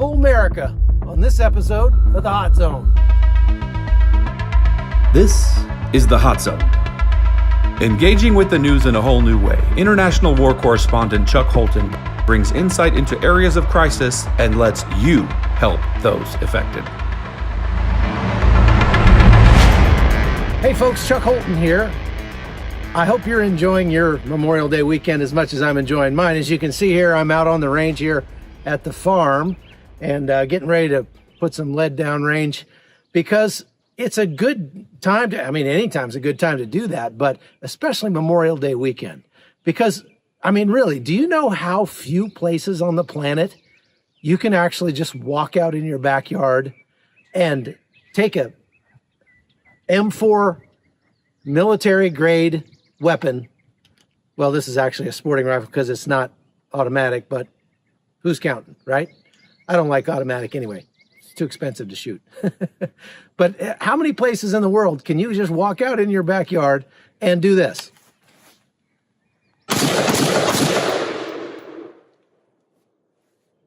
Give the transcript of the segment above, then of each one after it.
fool America on this episode of The Hot Zone. This is The Hot Zone. Engaging with the news in a whole new way, international war correspondent Chuck Holton brings insight into areas of crisis and lets you help those affected. Hey folks, Chuck Holton here. I hope you're enjoying your Memorial Day weekend as much as I'm enjoying mine. As you can see here, I'm out on the range here at the farm and getting ready to put some lead down range because it's a good time to, anytime's a good time to do that, but especially Memorial Day weekend. Because, really, do you know how few places on the planet you can actually just walk out in your backyard and take a M4 military grade weapon? Well, this is actually a sporting rifle because it's not automatic, but who's counting, right? I don't like automatic anyway. It's too expensive to shoot. But how many places in the world can you just walk out in your backyard and do this?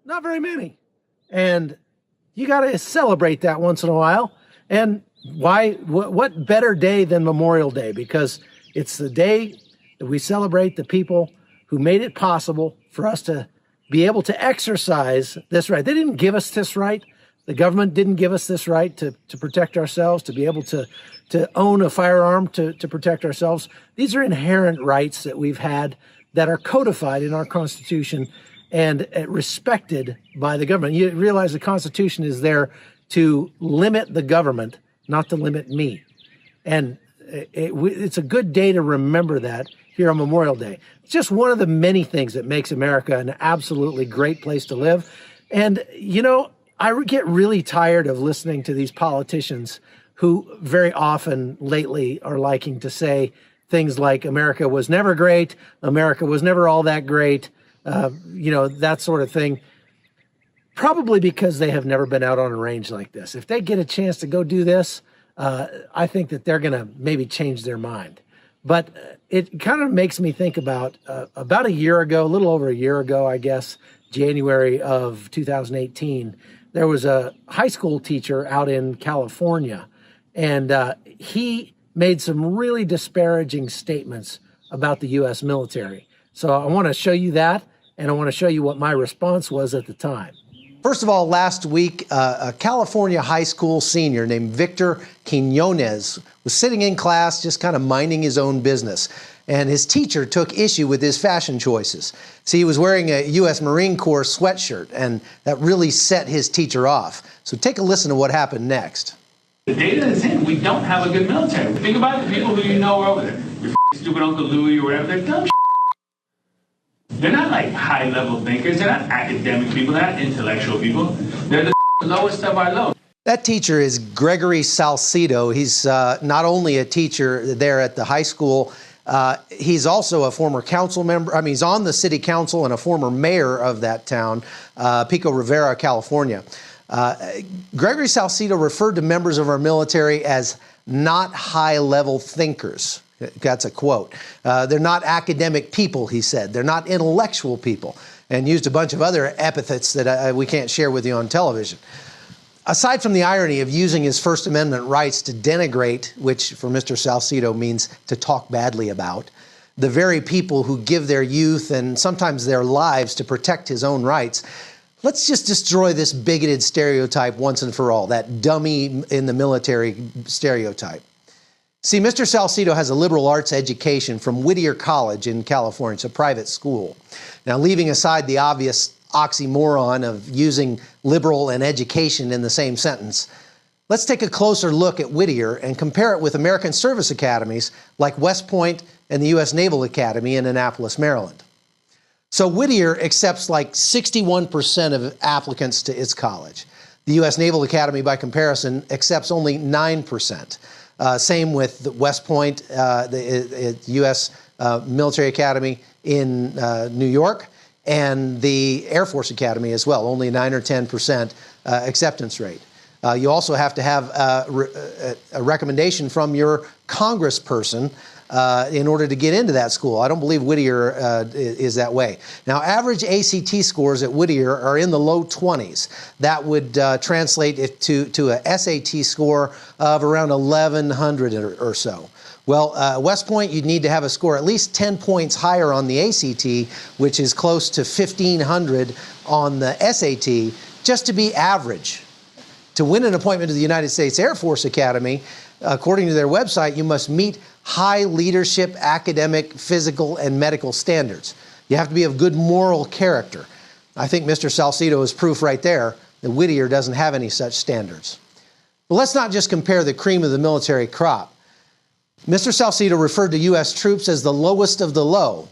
Not very many. And you got to celebrate that once in a while. And why? What better day than Memorial Day? Because it's the day that we celebrate the people who made it possible for us to be able to exercise this right. They didn't give us this right. The government didn't give us this right to protect ourselves, to be able to own a firearm to protect ourselves. These are inherent rights that we've had that are codified in our Constitution and respected by the government. You realize the Constitution is there to limit the government, not to limit me. And it's a good day to remember that here on Memorial Day. It's just one of the many things that makes America an absolutely great place to live. And, I get really tired of listening to these politicians who very often lately are liking to say things like America was never great, America was never all that great, that sort of thing. Probably because they have never been out on a range like this. If they get a chance to go do this, I think that they're going to maybe change their mind. But it kind of makes me think about a year ago, a little over a year ago, I guess, January of 2018, there was a high school teacher out in California, and he made some really disparaging statements about the U.S. military. So I want to show you that, and I want to show you what my response was at the time. First of all, last week, a California high school senior named Victor Quiñones was sitting in class just kind of minding his own business. And his teacher took issue with his fashion choices. See, he was wearing a U.S. Marine Corps sweatshirt, and that really set his teacher off. So take a listen to what happened next. The data is in. We don't have a good military. Think about the people who you know are over there. Your stupid Uncle Louie or whatever. They're dumb. They're not like high-level thinkers. They're not academic people. They're not intellectual people. They're the lowest of our low. That teacher is Gregory Salcido. He's not only a teacher there at the high school, he's also a former council member. He's on the city council and a former mayor of that town, Pico Rivera, California. Gregory Salcido referred to members of our military as not high-level thinkers. That's a quote. They're not academic people, he said. They're not intellectual people, and used a bunch of other epithets that we can't share with you on television. Aside from the irony of using his First Amendment rights to denigrate, which for Mr. Salcido means to talk badly about, the very people who give their youth and sometimes their lives to protect his own rights, let's just destroy this bigoted stereotype once and for all, that dummy in the military stereotype. See, Mr. Salcido has a liberal arts education from Whittier College in California. It's a private school. Now, leaving aside the obvious oxymoron of using liberal and education in the same sentence, let's take a closer look at Whittier and compare it with American service academies like West Point and the U.S. Naval Academy in Annapolis, Maryland. So Whittier accepts like 61% of applicants to its college. The U.S. Naval Academy, by comparison, accepts only 9%. Same with the West Point, the U.S. Military Academy in New York, and the Air Force Academy as well, only 9 or 10% acceptance rate. You also have to have a recommendation from your congressperson in order to get into that school. I don't believe Whittier is that way. Now, average ACT scores at Whittier are in the low 20s. That would translate it to a SAT score of around 1,100 or so. Well, West Point, you'd need to have a score at least 10 points higher on the ACT, which is close to 1,500 on the SAT, just to be average. To win an appointment to the United States Air Force Academy, according to their website, you must meet high leadership, academic, physical, and medical standards. You have to be of good moral character. I think Mr. Salcido is proof right there that Whittier doesn't have any such standards. But let's not just compare the cream of the military crop. Mr. Salcido referred to U.S. troops as the lowest of the low.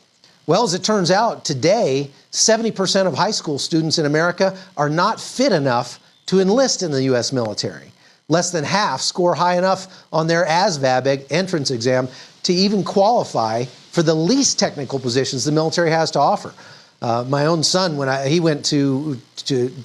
Well, as it turns out, today, 70% of high school students in America are not fit enough to enlist in the U.S. military. Less than half score high enough on their ASVAB entrance exam to even qualify for the least technical positions the military has to offer. My own son, when he went to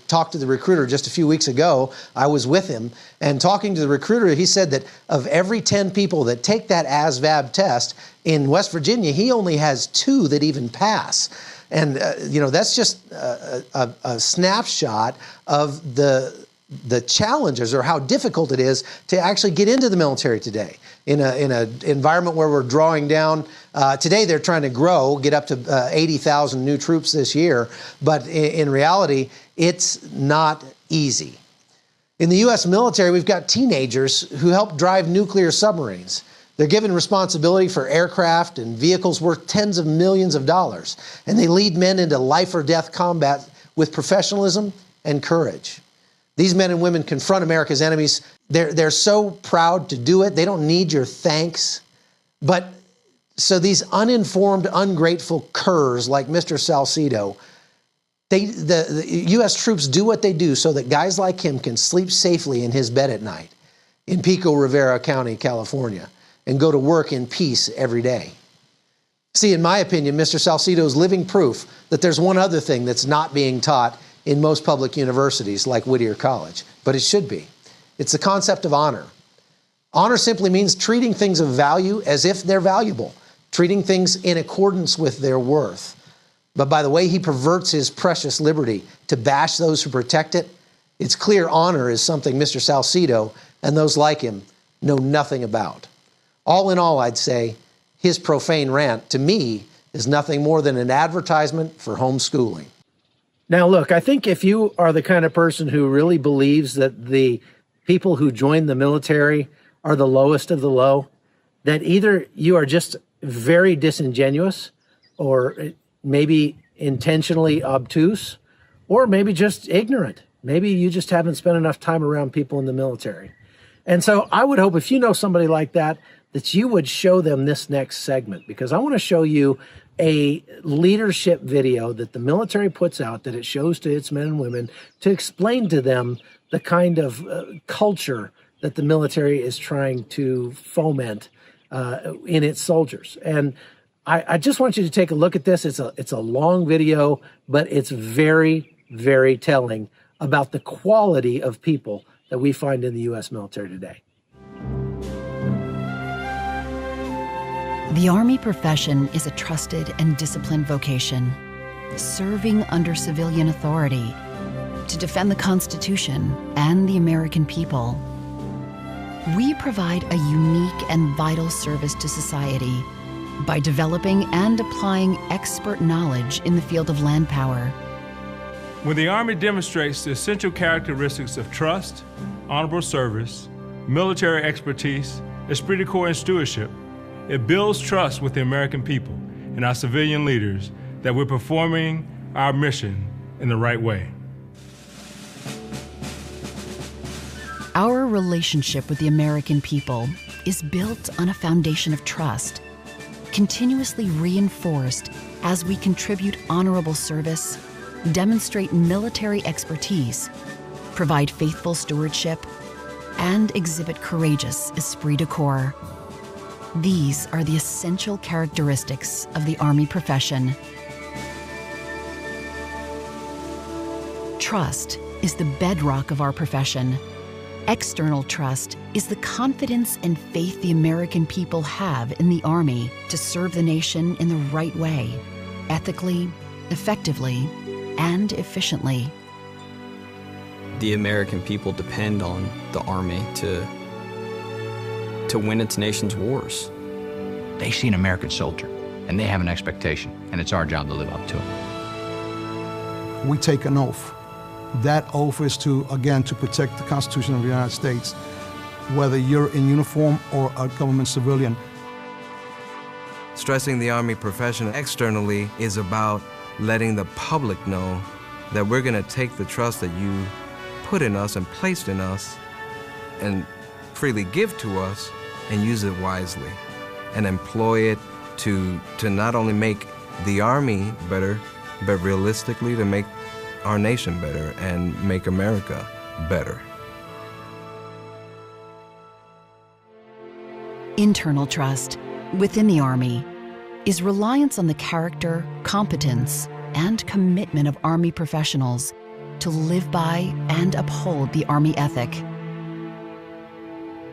talk to the recruiter just a few weeks ago, I was with him, and talking to the recruiter, he said that of every 10 people that take that ASVAB test in West Virginia, he only has 2 that even pass. And, that's just a snapshot of the challenges or how difficult it is to actually get into the military today. In an environment where we're drawing down, today they're trying to grow, get up to 80,000 new troops this year, but in reality, it's not easy. In the U.S. military, we've got teenagers who help drive nuclear submarines. They're given responsibility for aircraft and vehicles worth tens of millions of dollars, and they lead men into life or death combat with professionalism and courage. These men and women confront America's enemies. They're so proud to do it. They don't need your thanks. But so these uninformed, ungrateful curs like Mr. Salcido, the U.S. troops do what they do so that guys like him can sleep safely in his bed at night in Pico Rivera County, California, and go to work in peace every day. See, in my opinion, Mr. Salcido is living proof that there's one other thing that's not being taught in most public universities like Whittier College, but it should be. It's the concept of honor. Honor simply means treating things of value as if they're valuable, treating things in accordance with their worth. But by the way he perverts his precious liberty to bash those who protect it, it's clear honor is something Mr. Salcido and those like him know nothing about. All in all, I'd say his profane rant, to me, is nothing more than an advertisement for homeschooling. Now, look, I think if you are the kind of person who really believes that the people who join the military are the lowest of the low, that either you are just very disingenuous or maybe intentionally obtuse or maybe just ignorant. Maybe you just haven't spent enough time around people in the military. And so I would hope if you know somebody like that, that you would show them this next segment, because I want to show you a leadership video that the military puts out, that it shows to its men and women to explain to them the kind of culture that the military is trying to foment in its soldiers. And I just want you to take a look at this. It's a long video, but it's very, very telling about the quality of people that we find in the U.S. military today. The Army profession is a trusted and disciplined vocation, serving under civilian authority to defend the Constitution and the American people. We provide a unique and vital service to society by developing and applying expert knowledge in the field of land power. When the Army demonstrates the essential characteristics of trust, honorable service, military expertise, esprit de corps, and stewardship, it builds trust with the American people and our civilian leaders that we're performing our mission in the right way. Our relationship with the American people is built on a foundation of trust, continuously reinforced as we contribute honorable service, demonstrate military expertise, provide faithful stewardship, and exhibit courageous esprit de corps. These are the essential characteristics of the Army profession. Trust is the bedrock of our profession, External trust is the confidence and faith the American people have in the Army to serve the nation in the right way, ethically, effectively, and efficiently. The American people depend on the Army to win its nation's wars. They see an American soldier, and they have an expectation, and it's our job to live up to it. We take an oath. That oath is to protect the Constitution of the United States, whether you're in uniform or a government civilian. Stressing the Army profession externally is about letting the public know that we're going to take the trust that you put in us and placed in us and freely give to us and use it wisely and employ it to not only make the Army better, but realistically to make our nation better and make America better. Internal trust within the Army is reliance on the character, competence, and commitment of Army professionals to live by and uphold the Army ethic.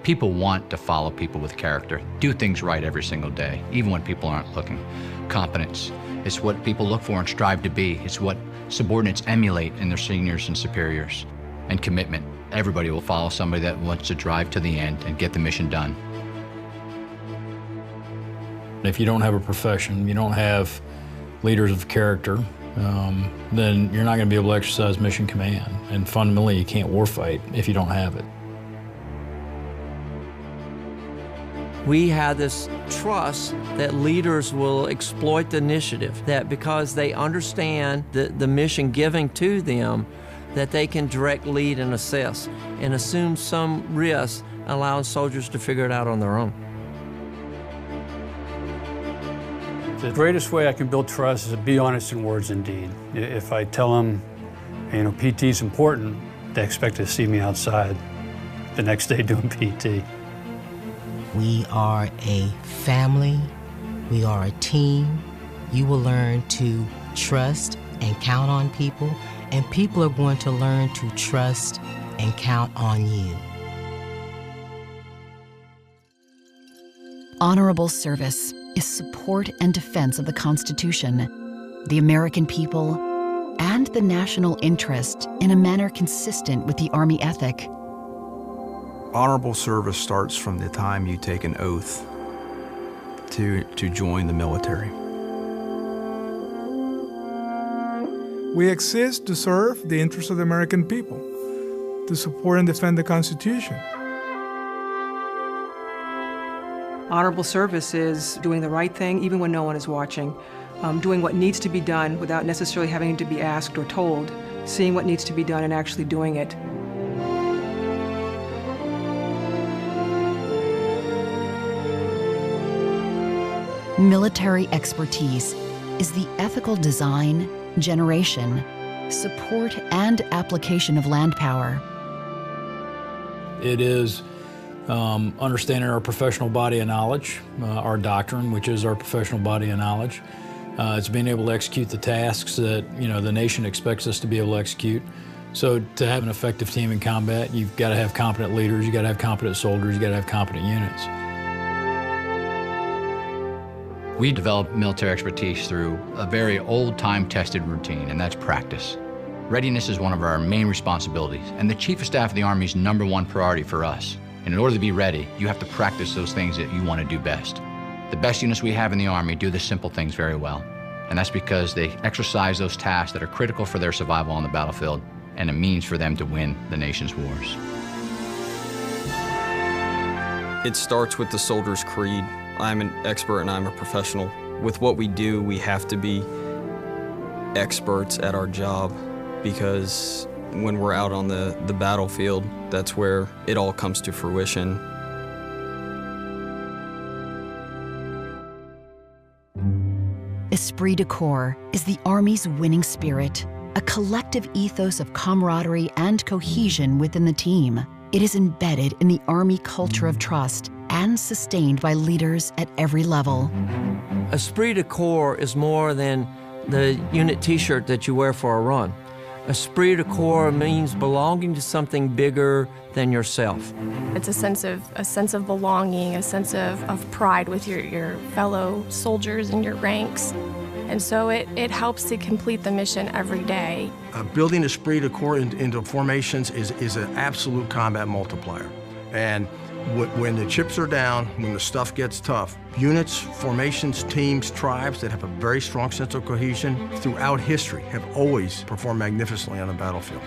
People want to follow people with character, do things right every single day, even when people aren't looking. Competence, it's what people look for and strive to be. It's what subordinates emulate in their seniors and superiors. And commitment, everybody will follow somebody that wants to drive to the end and get the mission done. If you don't have a profession, you don't have leaders of character, then you're not going to be able to exercise mission command. And fundamentally, you can't warfight if you don't have it. We have this trust that leaders will exploit the initiative, that because they understand the mission given to them, that they can direct, lead, and assess, and assume some risk, allowing soldiers to figure it out on their own. The greatest way I can build trust is to be honest in words and deed. If I tell them, PT is important, they expect to see me outside the next day doing PT. We are a family. We are a team. You will learn to trust and count on people, and people are going to learn to trust and count on you. Honorable service is support and defense of the Constitution, the American people, and the national interest in a manner consistent with the Army ethic. Honorable service starts from the time you take an oath to join the military. We exist to serve the interests of the American people, to support and defend the Constitution. Honorable service is doing the right thing even when no one is watching, doing what needs to be done without necessarily having to be asked or told, seeing what needs to be done and actually doing it. Military expertise is the ethical design, generation, support, and application of land power. It is understanding our professional body of knowledge, our doctrine, which is our professional body of knowledge. It's being able to execute the tasks that the nation expects us to be able to execute. So to have an effective team in combat, you've got to have competent leaders, you've got to have competent soldiers, you've got to have competent units. We develop military expertise through a very old time-tested routine, and that's practice. Readiness is one of our main responsibilities, and the Chief of Staff of the Army is #1 priority for us. And in order to be ready, you have to practice those things that you want to do best. The best units we have in the Army do the simple things very well, and that's because they exercise those tasks that are critical for their survival on the battlefield and a means for them to win the nation's wars. It starts with the soldier's creed. I'm an expert and I'm a professional. With what we do, we have to be experts at our job, because when we're out on the battlefield, that's where it all comes to fruition. Esprit de corps is the Army's winning spirit, a collective ethos of camaraderie and cohesion within the team. It is embedded in the Army culture of trust and sustained by leaders at every level. Esprit de corps is more than the unit t-shirt that you wear for a run. Esprit de corps means belonging to something bigger than yourself. It's a sense of belonging, a sense of pride with your fellow soldiers in your ranks. And so it helps to complete the mission every day. Building esprit de corps into formations is an absolute combat multiplier. And when the chips are down, when the stuff gets tough, units, formations, teams, tribes that have a very strong sense of cohesion throughout history have always performed magnificently on the battlefield.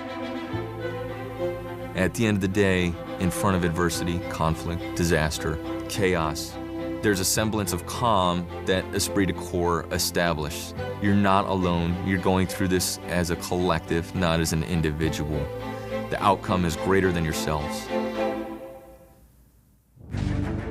At the end of the day, in front of adversity, conflict, disaster, chaos, there's a semblance of calm that esprit de corps established. You're not alone. You're going through this as a collective, not as an individual. The outcome is greater than yourselves.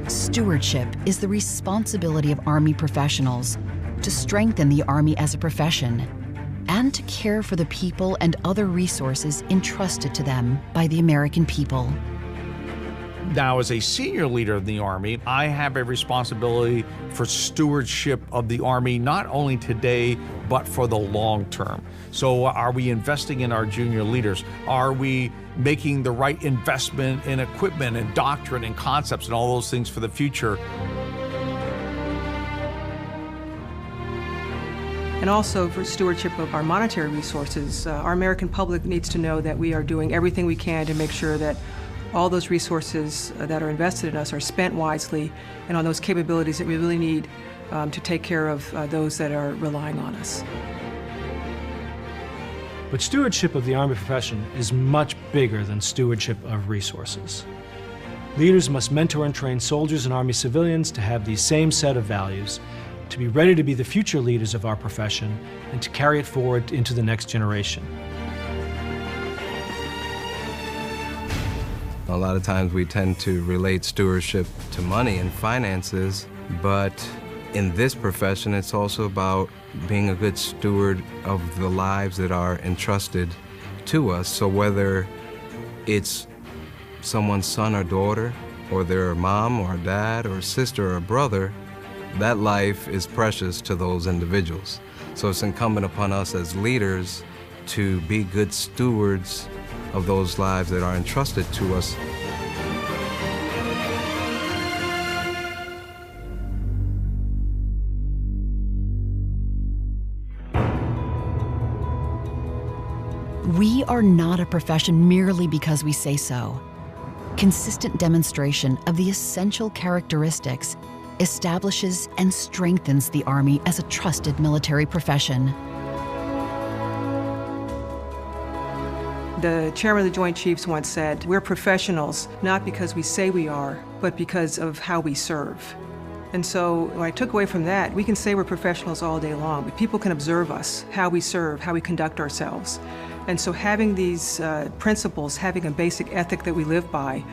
Stewardship is the responsibility of Army professionals to strengthen the Army as a profession and to care for the people and other resources entrusted to them by the American people. Now, as a senior leader of the Army, I have a responsibility for stewardship of the Army, not only today, but for the long term. So are we investing in our junior leaders? Are we making the right investment in equipment and doctrine and concepts and all those things for the future? And also for stewardship of our monetary resources, our American public needs to know that we are doing everything we can to make sure that all those resources that are invested in us are spent wisely and on those capabilities that we really need to take care of those that are relying on us. But stewardship of the Army profession is much bigger than stewardship of resources. Leaders must mentor and train soldiers and Army civilians to have these same set of values, to be ready to be the future leaders of our profession, and to carry it forward into the next generation. A lot of times we tend to relate stewardship to money and finances, but in this profession, it's also about being a good steward of the lives that are entrusted to us. So whether it's someone's son or daughter, or their mom or dad or sister or brother, that life is precious to those individuals. So it's incumbent upon us as leaders to be good stewards of those lives that are entrusted to us. We are not a profession merely because we say so. Consistent demonstration of the essential characteristics establishes and strengthens the Army as a trusted military profession. The chairman of the Joint Chiefs once said, "We're professionals, not because we say we are, but because of how we serve." And so what I took away from that, we can say we're professionals all day long, but people can observe us, how we serve, how we conduct ourselves. And so having these principles, having a basic ethic that we live by,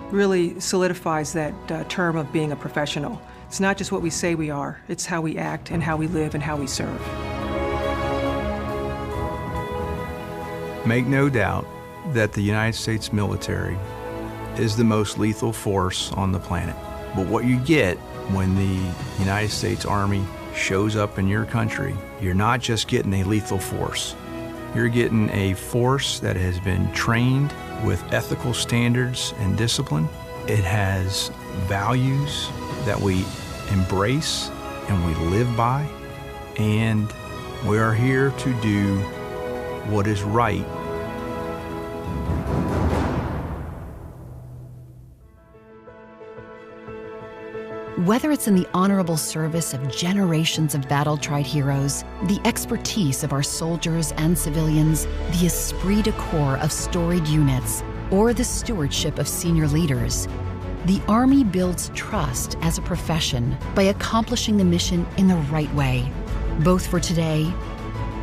really solidifies that term of being a professional. It's not just what we say we are, it's how we act and how we live and how we serve. Make no doubt that the United States military is the most lethal force on the planet. But what you get when the United States Army shows up in your country, you're not just getting a lethal force. You're getting a force that has been trained with ethical standards and discipline. It has values that we embrace and we live by, and we are here to do what is right. Whether it's in the honorable service of generations of battle-tried heroes, the expertise of our soldiers and civilians, the esprit de corps of storied units, or the stewardship of senior leaders, the Army builds trust as a profession by accomplishing the mission in the right way, both for today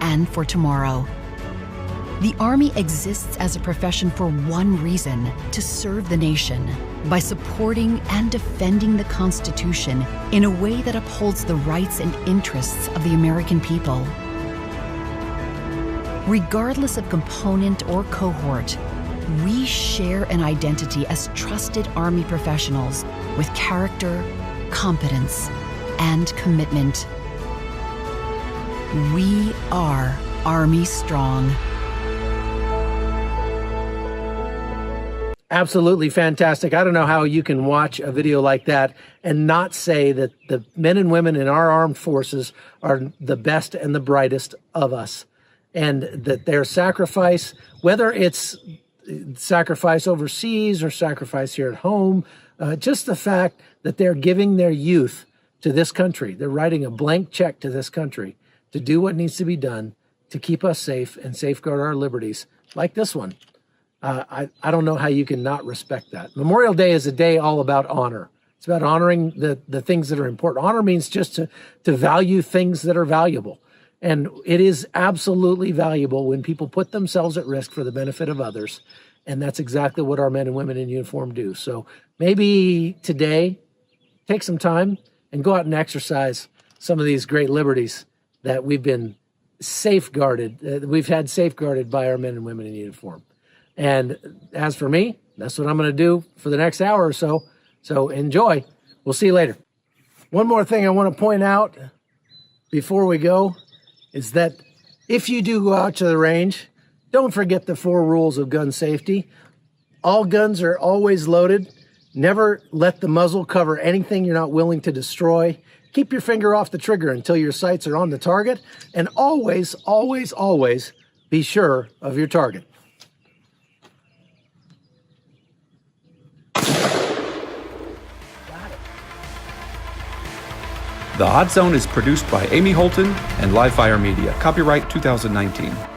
and for tomorrow. The Army exists as a profession for one reason: to serve the nation by supporting and defending the Constitution in a way that upholds the rights and interests of the American people. Regardless of component or cohort, we share an identity as trusted Army professionals with character, competence, and commitment. We are Army Strong. absolutely fantastic. I don't know how you can watch a video like that and not say that the men and women in our armed forces are the best and the brightest of us, and that their sacrifice, whether it's sacrifice overseas or sacrifice here at home, just the fact that they're giving their youth to this country, they're writing a blank check to this country to do what needs to be done to keep us safe and safeguard our liberties, like this one. I don't know how you can not respect that. Memorial Day is a day all about honor. It's about honoring the things that are important. Honor means just to value things that are valuable. And it is absolutely valuable when people put themselves at risk for the benefit of others. And that's exactly what our men and women in uniform do. So maybe today, take some time and go out and exercise some of these great liberties that we've been safeguarded, we've had safeguarded by our men and women in uniform. And as for me, that's what I'm going to do for the next hour or so. So enjoy. We'll see you later. One more thing I want to point out before we go is that if you do go out to the range, don't forget the 4 rules of gun safety. All guns are always loaded. Never let the muzzle cover anything you're not willing to destroy. Keep your finger off the trigger until your sights are on the target. And always, always, always be sure of your target. The Hot Zone is produced by Amy Holton and Livefire Media. Copyright 2019.